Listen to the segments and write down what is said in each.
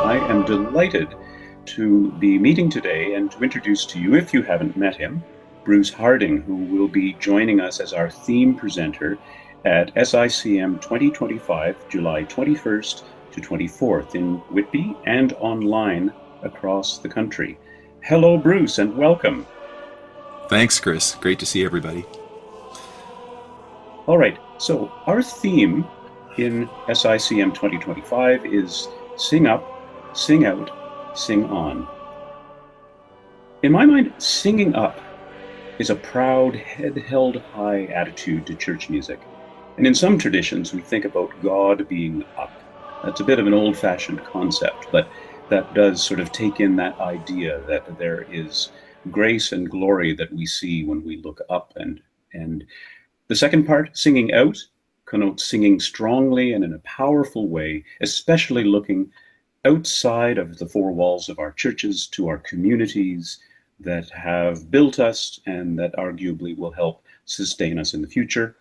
I am delighted to be meeting today and to introduce to you, if you haven't met him, Bruce Harding, who will be joining us as our theme presenter at SICM 2025, July 21st to 24th in Whitby and online across the country. Hello, Bruce, and welcome. Thanks, Chris. Great to see everybody. All right, so our theme in SICM 2025 is Sing Up, Sing Out, Sing On. In my mind, singing up is a proud, head held high attitude to church music. And in some traditions, we think about God being up. That's a bit of an old fashioned concept, but that does sort of take in that idea that there is grace and glory that we see when we look up. And the second part, singing out, connotes singing strongly and in a powerful way, especially looking outside of the four walls of our churches to our communities that have built us and that arguably will help sustain us in the future.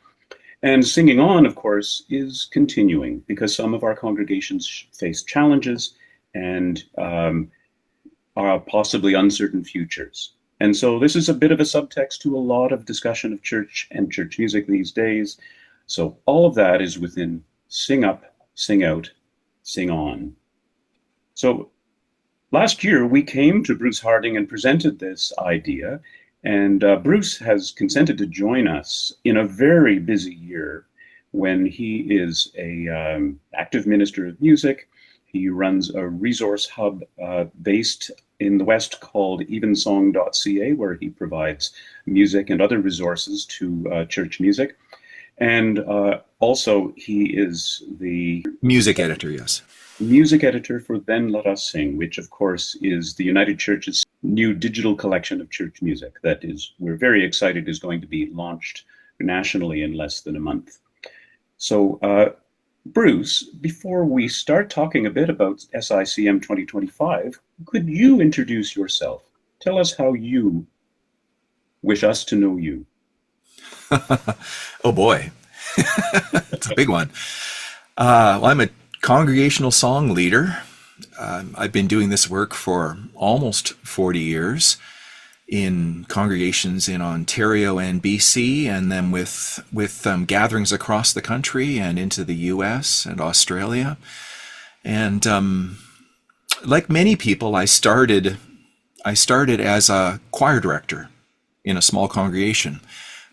And singing on, of course, is continuing because some of our congregations face challenges and are possibly uncertain futures. And so this is a bit of a subtext to a lot of discussion of church and church music these days. So all of that is within Sing Up, Sing Out, Sing On. So last year we came to Bruce Harding and presented this idea, and Bruce has consented to join us in a very busy year when he is a active minister of music. He runs a resource hub based in the West called evensong.ca, where he provides music and other resources to church music. And also, he is the Music editor, yes. music editor for Then Let Us Sing, which, of course, is the United Church's new digital collection of church music that is, we're very excited, is going to be launched nationally in less than a month. So, Bruce, before we start talking a bit about SICM 2025, could you introduce yourself? Tell us how you wish us to know you. Oh boy, it's a big one. Well, I'm a congregational song leader. I've been doing this work for almost 40 years in congregations in Ontario and BC, and then with gatherings across the country and into the US and Australia. And like many people, I started as a choir director in a small congregation.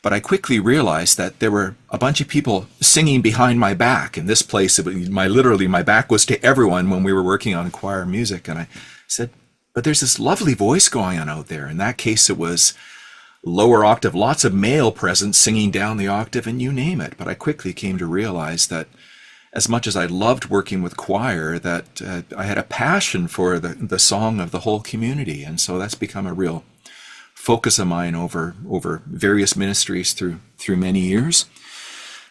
But I quickly realized that there were a bunch of people singing behind my back. In this place, literally my back was to everyone when we were working on choir music. And I said, but there's this lovely voice going on out there. In that case, it was lower octave, lots of male presence singing down the octave, and you name it. But I quickly came to realize that as much as I loved working with choir, that I had a passion for the song of the whole community. And so that's become a real focus of mine over various ministries through many years.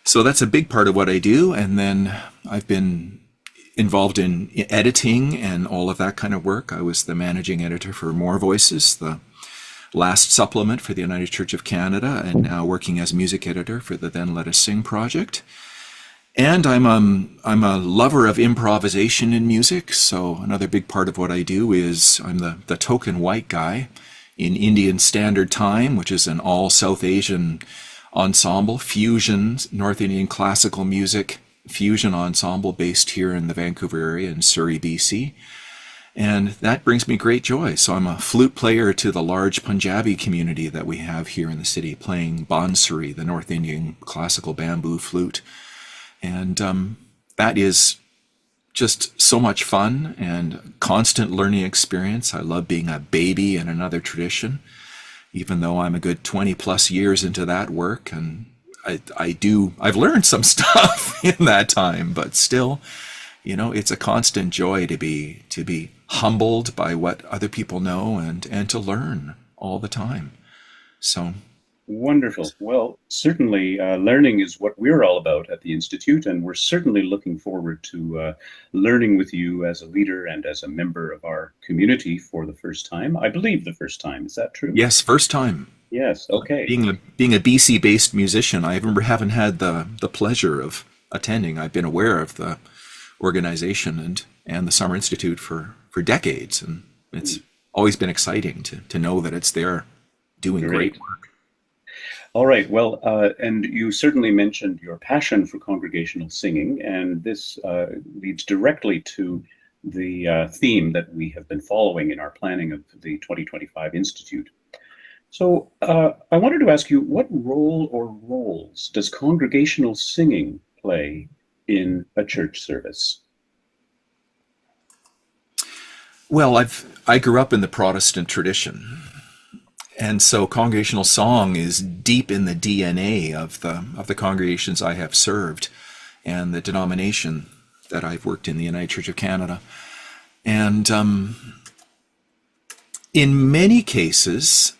So that's a big part of what I do. And then I've been involved in editing and all of that kind of work. I was the managing editor for More Voices, the last supplement for the United Church of Canada, and now working as music editor for the Then Let Us Sing project. And I'm a lover of improvisation in music. So another big part of what I do is I'm the token white guy in Indian Standard Time, which is an all South Asian ensemble, fusion, North Indian classical music fusion ensemble based here in the Vancouver area in Surrey, BC. And that brings me great joy. So I'm a flute player to the large Punjabi community that we have here in the city, playing bansuri, the North Indian classical bamboo flute. And that is just so much fun and constant learning experience. I love being a baby in another tradition, even though I'm a good 20 plus years into that work. And I've learned some stuff in that time, but still, it's a constant joy to be humbled by what other people know and to learn all the time. So Wonderful. Well, certainly learning is what we're all about at the Institute, and we're certainly looking forward to learning with you as a leader and as a member of our community for the first time. I believe the first time. Is that true? yes, first time. Yes. Okay. Being a BC-based musician, I haven't had the pleasure of attending. I've been aware of the organization and the Summer Institute for decades. And it's always been exciting to know that it's there doing great Great. work. All right. Well, and you certainly mentioned your passion for congregational singing, and this leads directly to the theme that we have been following in our planning of the 2025 Institute. So I wanted to ask you, what role or roles does congregational singing play in a church service? Well, I grew up in the Protestant tradition, and so congregational song is deep in the DNA of the congregations I have served and the denomination that I've worked in, the United Church of Canada. And in many cases,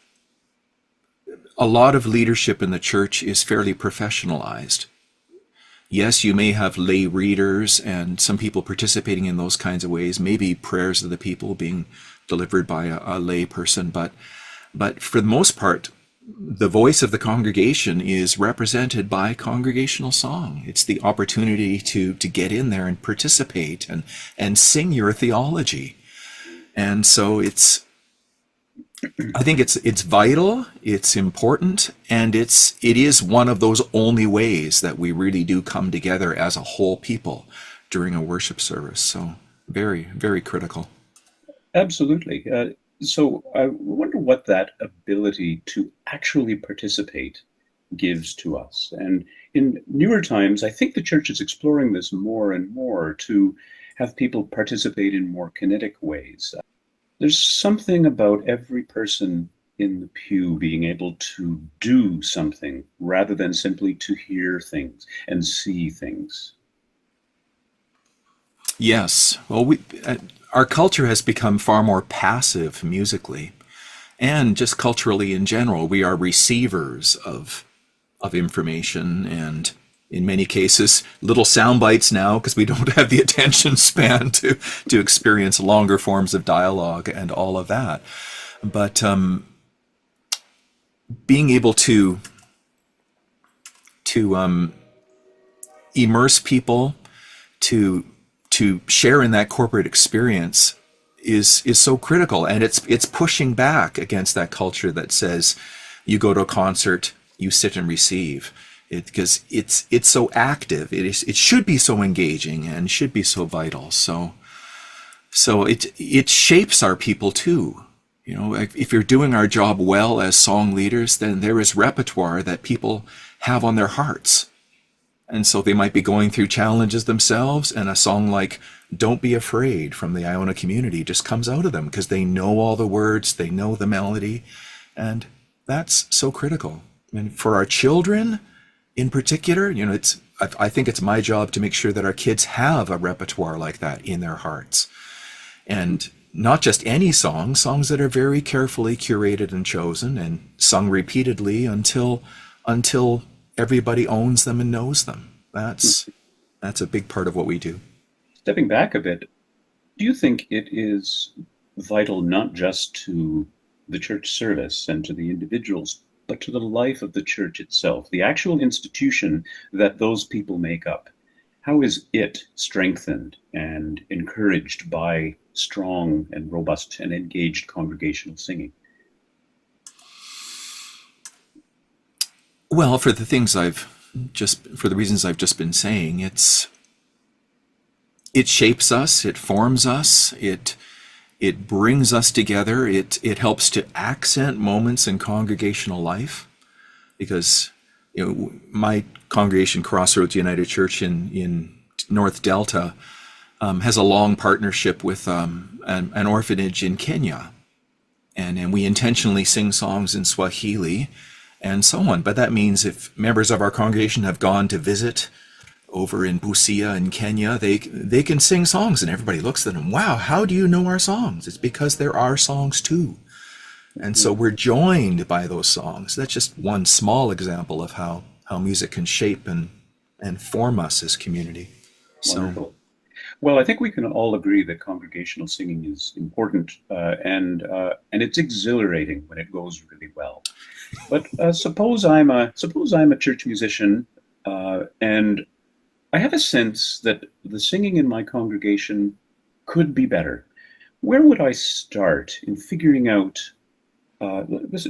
a lot of leadership in the church is fairly professionalized. Yes, you may have lay readers and some people participating in those kinds of ways, maybe prayers of the people being delivered by a lay person, but for the most part, the voice of the congregation is represented by congregational song. It's the opportunity to get in there and participate and sing your theology. And so I think it's vital, it's important, and it is one of those only ways that we really do come together as a whole people during a worship service. So very, very critical. Absolutely. So I wonder what that ability to actually participate gives to us. And in newer times, I think the church is exploring this more and more to have people participate in more kinetic ways. There's something about every person in the pew being able to do something rather than simply to hear things and see things. Yes. Well, our culture has become far more passive musically and just culturally in general. We are receivers of information and in many cases little sound bites now because we don't have the attention span to experience longer forms of dialogue and all of that. But being able to immerse people, to share in that corporate experience is so critical, and it's pushing back against that culture that says you go to a concert, you sit and receive. Because it's so active, it should be so engaging and should be so vital. So it shapes our people too. You know, if you're doing our job well as song leaders, then there is repertoire that people have on their hearts. And so they might be going through challenges themselves, and a song like Don't Be Afraid from the Iona community just comes out of them because they know all the words, they know the melody, and that's so critical. And for our children in particular, you know, I think it's my job to make sure that our kids have a repertoire like that in their hearts. And not just any songs that are very carefully curated and chosen and sung repeatedly until everybody owns them and knows them. That's a big part of what we do. Stepping back a bit, do you think it is vital not just to the church service and to the individuals, but to the life of the church itself, the actual institution that those people make up? How is it strengthened and encouraged by strong and robust and engaged congregational singing? Well, for the reasons I've just been saying, it shapes us, it forms us, it brings us together, it helps to accent moments in congregational life, because you know my congregation, Crossroads United Church in North Delta, has a long partnership with an orphanage in Kenya, and we intentionally sing songs in Swahili and so on. But that means if members of our congregation have gone to visit over in Busia in Kenya, they can sing songs, and everybody looks at them, wow, how do you know our songs? It's because they're our songs too. And so we're joined by those songs. That's just one small example of how music can shape and form us as community. Wonderful. Well, I think we can all agree that congregational singing is important, and it's exhilarating when it goes really well. But suppose I'm a church musician, and I have a sense that the singing in my congregation could be better. Where would I start in figuring out,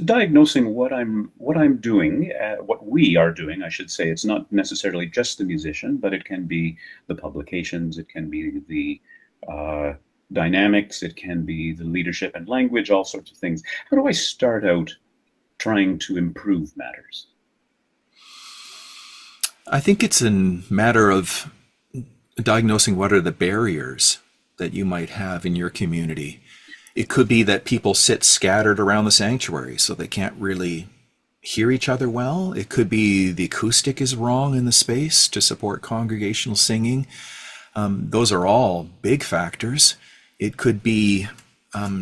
diagnosing what I'm doing, what we are doing? I should say it's not necessarily just the musician, but it can be the publications, it can be the uh, dynamics, it can be the leadership and language, all sorts of things. How do I start out trying to improve matters? I think it's a matter of diagnosing what are the barriers that you might have in your community. It could be that people sit scattered around the sanctuary so they can't really hear each other well. It could be the acoustic is wrong in the space to support congregational singing. Those are all big factors. It could be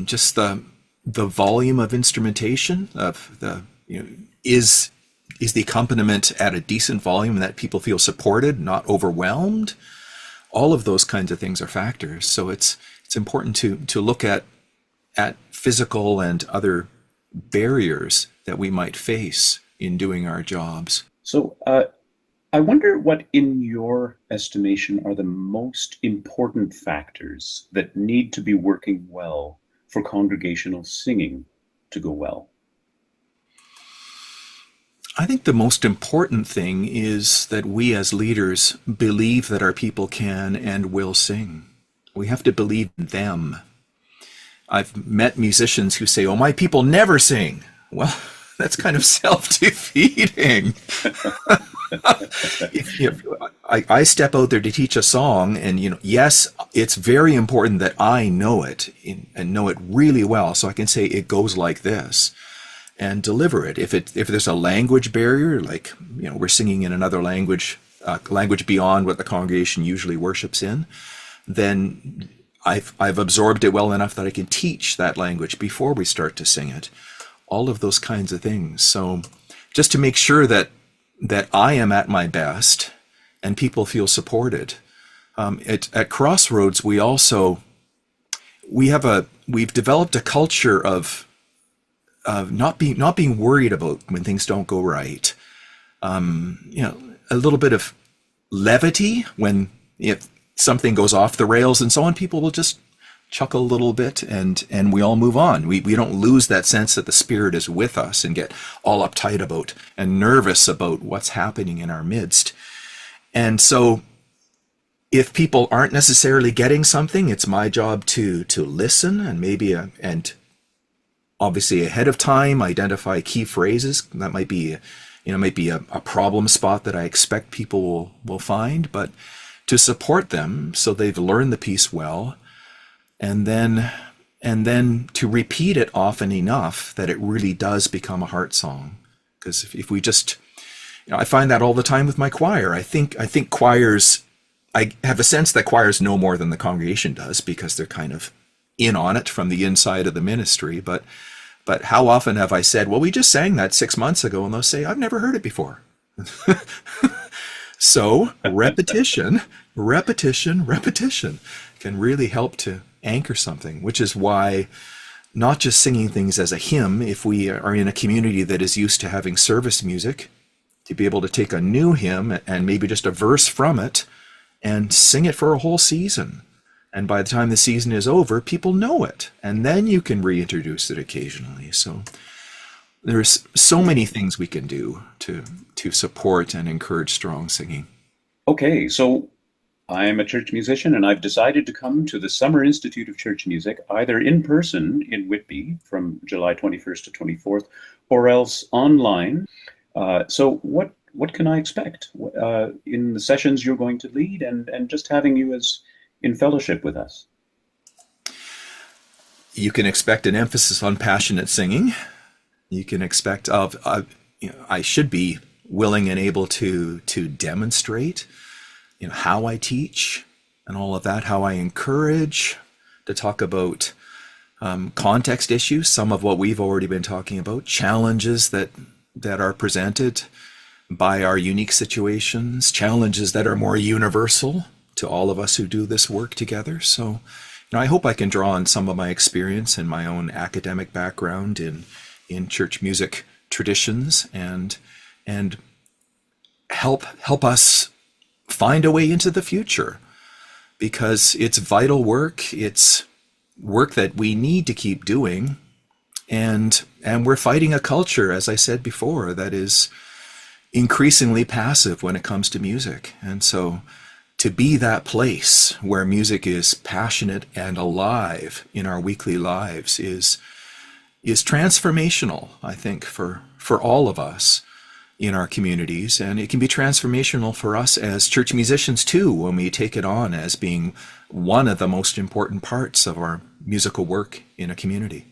just the volume of instrumentation of the is the accompaniment at a decent volume that people feel supported, not overwhelmed. All of those kinds of things are factors. So it's important to look at physical and other barriers that we might face in doing our jobs. So, I wonder what, in your estimation, are the most important factors that need to be working well for congregational singing to go well. I think the most important thing is that we as leaders believe that our people can and will sing. We have to believe in them. I've met musicians who say, "Oh, my people never sing." Well, that's kind of self-defeating. if I step out there to teach a song, and yes, it's very important that I know it and know it really well, so I can say it goes like this and deliver it. If there's a language barrier, like we're singing in another language, language beyond what the congregation usually worships in, then I've absorbed it well enough that I can teach that language before we start to sing it. All of those kinds of things. So just to make sure that I am at my best and people feel supported. At Crossroads, we've developed a culture of not being worried about when things don't go right. A little bit of levity when if something goes off the rails and so on, people will just chuckle a little bit and we all move on. We don't lose that sense that the Spirit is with us and get all uptight about and nervous about what's happening in our midst. And so if people aren't necessarily getting something, it's my job to listen and obviously ahead of time identify key phrases. That might be a problem spot that I expect people will find, but to support them so they've learned the piece well, and then to repeat it often enough that it really does become a heart song. Because if we just, I find that all the time with my choir. I think choirs, I have a sense that choirs know more than the congregation does because they're kind of in on it from the inside of the ministry. But how often have I said, well, we just sang that 6 months ago, and they'll say, I've never heard it before. So repetition can really help to anchor something, which is why not just singing things as a hymn, if we are in a community that is used to having service music, to be able to take a new hymn and maybe just a verse from it and sing it for a whole season. And by the time the season is over, people know it. And then you can reintroduce it occasionally. So there's so many things we can do to support and encourage strong singing. Okay, so I'm a church musician and I've decided to come to the Summer Institute of Church Music, either in person in Whitby from July 21st to 24th, or else online. So what can I expect in the sessions you're going to lead and just having you as in fellowship with us? You can expect an emphasis on passionate singing. You can expect I should be willing and able to demonstrate, how I teach and all of that, how I encourage, to talk about context issues, some of what we've already been talking about, challenges that are presented by our unique situations, challenges that are more universal to all of us who do this work together. So, I hope I can draw on some of my experience and my own academic background in church music traditions and help us find a way into the future, because it's vital work. It's work that we need to keep doing. And we're fighting a culture, as I said before, that is increasingly passive when it comes to music. And so to be that place where music is passionate and alive in our weekly lives is transformational, I think, for all of us in our communities. And it can be transformational for us as church musicians too, when we take it on as being one of the most important parts of our musical work in a community.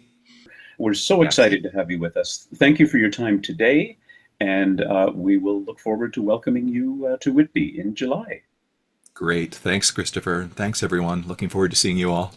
We're so excited to have you with us. Thank you for your time today, and we will look forward to welcoming you to Whitby in July. Great. Thanks, Christopher. Thanks, everyone. Looking forward to seeing you all.